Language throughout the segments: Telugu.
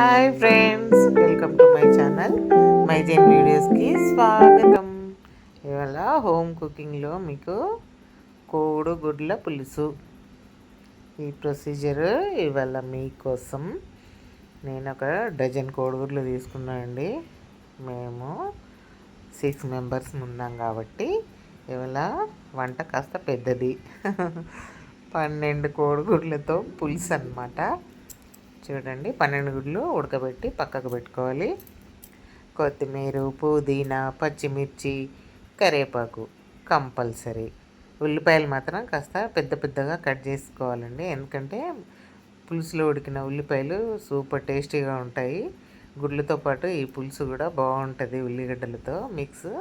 Hi friends, welcome to my channel మైజెన్ వీడియోస్కి స్వాగతం. ఇవాళ హోమ్ కుకింగ్లో మీకు కోడిగుడ్ల పులుసు ఈ ప్రొసీజర్ ఇవాళ మీకోసం. నేను ఒక డజన్ కోడిగుడ్లు తీసుకున్నానండి. మేము 6 మెంబర్స్ ఉన్నాం కాబట్టి ఇవాళ వంట కాస్త పెద్దది. 12 కోడిగుడ్లతో పులుసు అన్నమాట. చూడండి, 12 గుడ్లు ఉడకబెట్టి పక్కకు పెట్టుకోవాలి. కొత్తిమీర, పుదీనా, పచ్చిమిర్చి, కరివేపాకు కంపల్సరీ. ఉల్లిపాయలు మాత్రం కాస్త పెద్ద పెద్దగా కట్ చేసుకోవాలండి, ఎందుకంటే పులుసులో ఉడికిన ఉల్లిపాయలు సూపర్ టేస్టీగా ఉంటాయి. గుడ్లతో పాటు ఈ పులుసు కూడా బాగుంటుంది ఉల్లిగడ్డలతో మిక్స్.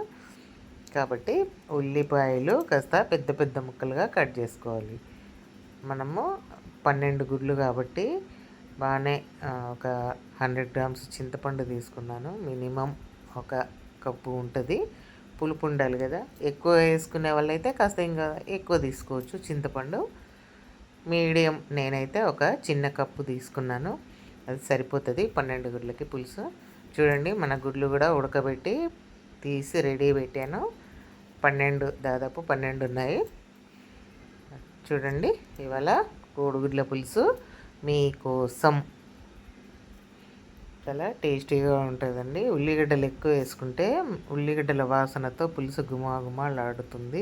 కాబట్టి ఉల్లిపాయలు కాస్త పెద్ద పెద్ద ముక్కలుగా కట్ చేసుకోవాలి. మనము 12 గుడ్లు కాబట్టి బాగానే ఒక 100 గ్రామ్స్ చింతపండు తీసుకున్నాను. మినిమం ఒక కప్పు ఉంటుంది. పులుపు ఉండాలి కదా. ఎక్కువ వేసుకునే వాళ్ళైతే కాస్త ఇంకా ఎక్కువ తీసుకోవచ్చు చింతపండు. మీడియం నేనైతే ఒక చిన్న కప్పు తీసుకున్నాను, అది సరిపోతుంది 12 గుడ్లకి పులుసు. చూడండి, మన గుడ్లు కూడా ఉడకబెట్టి తీసి రెడీ పెట్టాను. దాదాపు 12 ఉన్నాయి. చూడండి, ఇవాళ కోడిగుడ్ల పులుసు మీకోసం. చాలా టేస్టీగా ఉంటుందండి. ఉల్లిగడ్డలు ఎక్కువ వేసుకుంటే ఉల్లిగడ్డల వాసనతో పులుసు గుమగుమలాడుతుంది.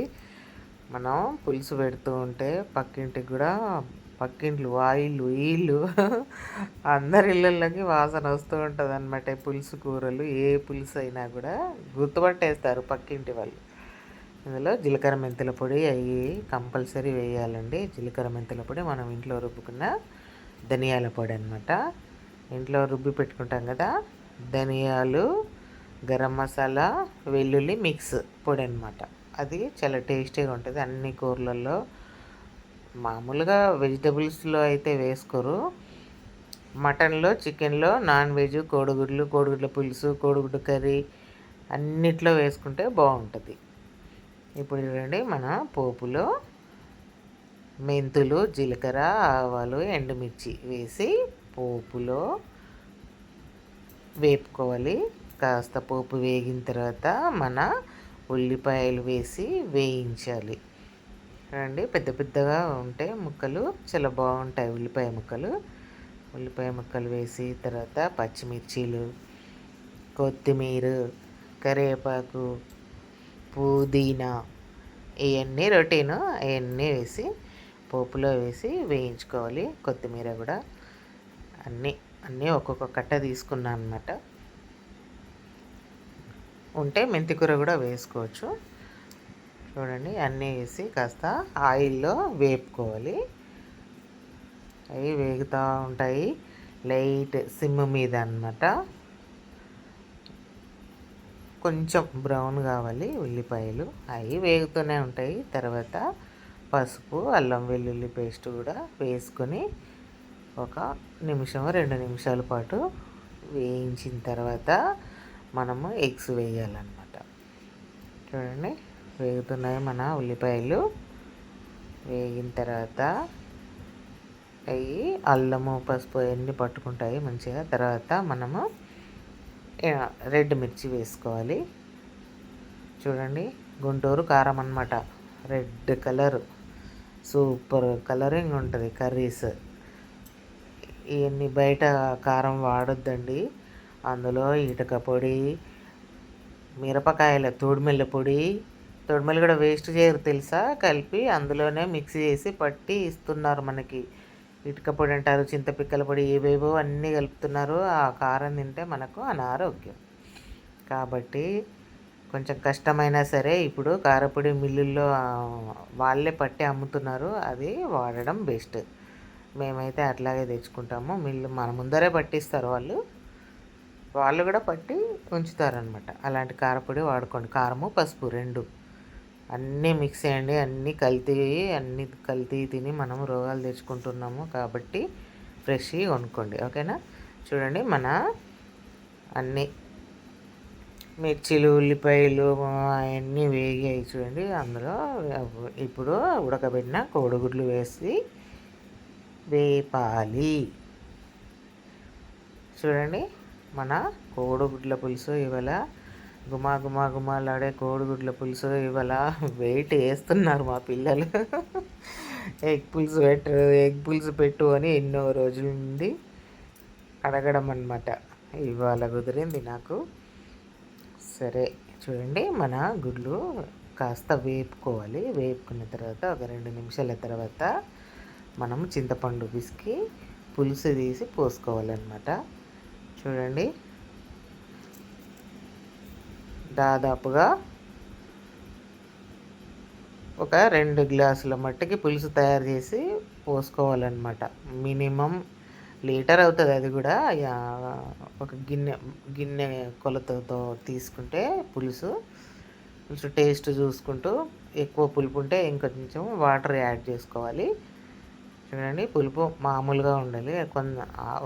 మనం పులుసు పెడుతూ ఉంటే పక్కింటికి కూడా, పక్కింట్లు వాయిళ్ళు వీళ్ళు అందరి ఇళ్ళల్లోకి వాసన వస్తూ ఉంటుంది అనమాట. పులుసు కూరలు ఏ పులుసు అయినా కూడా గుర్తుపట్టేస్తారు పక్కింటి వాళ్ళు. ఇందులో జీలకర్ర మెంతుల పొడి అవి కంపల్సరీ వేయాలండి. జీలకర్ర మెంతుల పొడి మనం ఇంట్లో రుబ్బుకున్న ధనియాల పొడి అనమాట. ఇంట్లో రుబ్బి పెట్టుకుంటాం కదా, ధనియాలు, గరం మసాలా, వెల్లుల్లి మిక్స్ పొడి అనమాట. అది చాలా టేస్టీగా ఉంటుంది అన్ని కూరలలో. మామూలుగా వెజిటబుల్స్లో అయితే వేసుకోరు. మటన్లో, చికెన్లో, నాన్ వెజ్, కోడిగుడ్ల పులుసు, కోడిగుడ్డు కర్రీ అన్నిట్లో వేసుకుంటే బాగుంటుంది. ఇప్పుడు చూడండి, మన పోపులో మెంతులు, జీలకర్ర, ఆవాలు, ఎండుమిర్చి వేసి పోపులో వేపుకోవాలి. కాస్త పోపు వేగిన తర్వాత మన ఉల్లిపాయలు వేసి వేయించాలి. చూడండి, పెద్ద పెద్దగా ఉంటే ముక్కలు చాలా బాగుంటాయి ఉల్లిపాయ ముక్కలు వేసి తర్వాత పచ్చిమిర్చీలు, కొత్తిమీర, కరివేపాకు, పుదీనా ఇవన్నీ రొటీను అవన్నీ వేసి పోపులో వేసి వేయించుకోవాలి. కొత్తిమీర కూడా అన్నీ ఒక్కొక్క కట్ట తీసుకున్నాను అనమాట. ఉంటే మెంతికూర కూడా వేసుకోవచ్చు. చూడండి, అన్నీ వేసి కాస్త ఆయిల్లో వేపుకోవాలి. అవి వేగుతూ ఉంటాయి లైట్ సిమ్ మీద అన్నమాట. కొంచెం బ్రౌన్ కావాలి ఉల్లిపాయలు, అవి వేగుతూనే ఉంటాయి. తర్వాత పసుపు, అల్లం వెల్లుల్లి పేస్ట్ కూడా వేసుకొని ఒక 1-2 నిమిషాల పాటు వేయించిన తర్వాత మనము ఎగ్స్ వేయాలన్నమాట. చూడండి, వేగుతున్నాయి మన ఉల్లిపాయలు. వేగిన తర్వాత అవి అల్లము, పసుపు అవన్నీ పట్టుకుంటాయి మంచిగా. తర్వాత మనము రెడ్ మిర్చి వేసుకోవాలి. చూడండి, గుంటూరు కారం అన్నమాట. రెడ్ కలర్, సూపర్ కలరింగ్ ఉంటుంది కర్రీస్. ఇవన్నీ బయట కారం వాడొద్దండి. అందులో ఇటుక పొడి, మిరపకాయల తోడుమెల్ల పొడి, తోడుమెల్ల కూడా వేస్ట్ చేయరు తెలుసా, కలిపి అందులోనే మిక్స్ చేసి పట్టి ఇస్తున్నారు మనకి. ఇటుక పొడి అంటారు, చింతపిక్కల పొడి, ఏవేవో అన్నీ కలుపుతున్నారు. ఆ కారం తింటే మనకు అనారోగ్యం. కాబట్టి కొంచెం కష్టమైనా సరే ఇప్పుడు కారపొడి మిల్లుల్లో వాళ్ళే పట్టి అమ్ముతున్నారు, అది వాడడం బెస్ట్. మేమైతే అట్లాగే తెచ్చుకుంటాము. మిల్లు మన ముందరే పట్టిస్తారు వాళ్ళు కూడా పట్టి ఉంచుతారనమాట. అలాంటి కారపొడి వాడుకోండి. కారము, పసుపు 2 అన్నీ మిక్స్ చేయండి. అన్నీ కల్తీ తిని మనం రోగాలు తెచ్చుకుంటున్నాము. కాబట్టి ఫ్రెష్గా కొనుక్కోండి, ఓకేనా. చూడండి, మన అన్నీ మిర్చీలు, ఉల్లిపాయలు అవన్నీ వేగాయి. చూడండి, అందులో ఇప్పుడు ఉడకబెట్టిన కోడిగుడ్లు వేసి వేపాలి. చూడండి మన కోడిగుడ్ల పులుసు ఇవాళ గుమా గుమా గుమాలాడే కోడిగుడ్ల పులుసు ఇవాళ వెయిట్ వేస్తున్నారు మా పిల్లలు. ఎగ్ పులుసు పెట్టు అని ఎన్నో రోజుల నుండి అడగడం అన్నమాట. ఇవాళ కుదిరింది నాకు. సరే చూడండి, మన గుడ్లు కాస్త వేపుకోవాలి. వేపుకున్న తర్వాత ఒక 2 నిమిషాల తర్వాత మనం చింతపండు పిసికి పులుసు తీసి పోసుకోవాలన్నమాట. చూడండి, దాదాపుగా ఒక 2 గ్లాసుల మట్టికి పులుసు తయారు చేసి పోసుకోవాలన్నమాట. మినిమం లీటర్ అవుతుంది. అది కూడా ఒక గిన్నె కొలతతో తీసుకుంటే పులుసు టేస్ట్ చూసుకుంటూ ఎక్కువ పులుపు ఉంటే ఇంకొంచెం వాటర్ యాడ్ చేసుకోవాలి. చూడండి, పులుపు మామూలుగా ఉండాలి.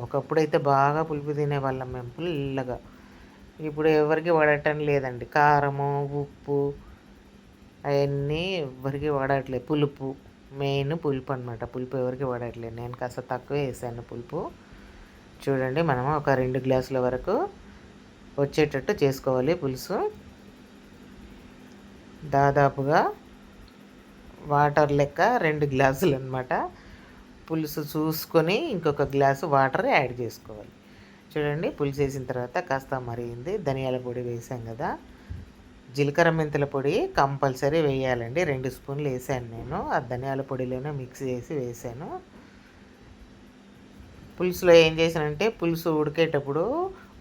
ఒకప్పుడైతే బాగా పులుపు తినేవాళ్ళం మేము, పుల్లగా. ఇప్పుడు ఎవరికి వాడటం లేదండి. కారము, ఉప్పు అవన్నీ ఎవరికి వాడట్లేదు. పులుపు మెయిన్, పులుపు అనమాట. పులుపు ఎవరికి వాడట్లేదు. నేను కాస్త తక్కువ వేసాను పులుపు. చూడండి, మనము ఒక 2 గ్లాసుల వరకు వచ్చేటట్టు చేసుకోవాలి పులుసు. దాదాపుగా వాటర్ లెక్క 2 గ్లాసులు అనమాట. పులుసు చూసుకొని ఇంకొక గ్లాసు వాటర్ యాడ్ చేసుకోవాలి. చూడండి, పులుసు వేసిన తర్వాత కాస్త మరిగింది. ధనియాల పొడి వేసాం కదా, జీలకర్ర మెంతుల పొడి కంపల్సరీ వేయాలండి. 2 స్పూన్లు వేసాను నేను. ఆ ధనియాల పొడిలోనే మిక్స్ చేసి వేసాను. పులుసులో ఏం చేశానంటే, పులుసు ఉడికేటప్పుడు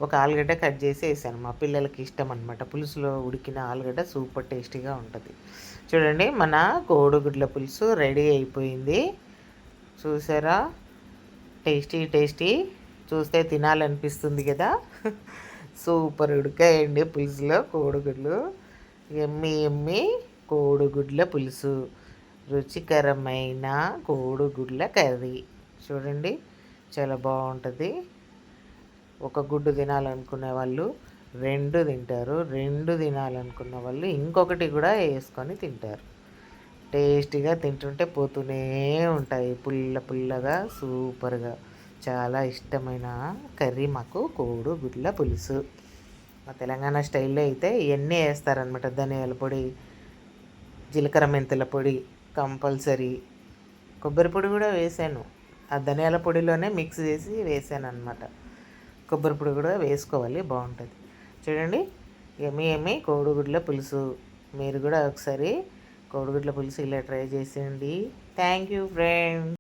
ఒక ఆలుగడ్డ కట్ చేసి వేసాను. మా పిల్లలకి ఇష్టం అనమాట. పులుసులో ఉడికిన ఆలుగడ్డ సూపర్ టేస్టీగా ఉంటుంది. చూడండి, మన కోడిగుడ్ల పులుసు రెడీ అయిపోయింది. చూసారా, టేస్టీ చూస్తే తినాలనిపిస్తుంది కదా. సూపర్ ఉడికాయండి పులుసులో కోడిగుడ్లు. ఎమ్మి కోడిగుడ్ల పులుసు, రుచికరమైన కోడిగుడ్ల కర్రీ. చూడండి, చాలా బాగుంటుంది. ఒక గుడ్డు తినాలనుకునే వాళ్ళు 2 తింటారు. 2 తినాలనుకున్న వాళ్ళు ఇంకొకటి కూడా వేసుకొని తింటారు. టేస్టీగా తింటుంటే పోతూనే ఉంటాయి, పుల్లగా సూపర్గా. చాలా ఇష్టమైన కర్రీ మాకు కోడిగుడ్ల పులుసు. మా తెలంగాణ స్టైల్లో అయితే ఇవన్నీ వేస్తారనమాట. ధనియాల పొడి, జీలకర్ర మెంతుల పొడి కంపల్సరీ, కొబ్బరి పొడి కూడా వేసాను. ఆ ధనియాల పొడిలోనే మిక్స్ చేసి వేసాను అనమాట. కొబ్బరి పొడి కూడా వేసుకోవాలి, బాగుంటుంది. చూడండి, ఎమ్మి కోడిగుడ్ల పులుసు. మీరు కూడా ఒకసారి కోడిగుడ్ల పులుసు ఇలా ట్రై చేసేయండి. Thank you friends.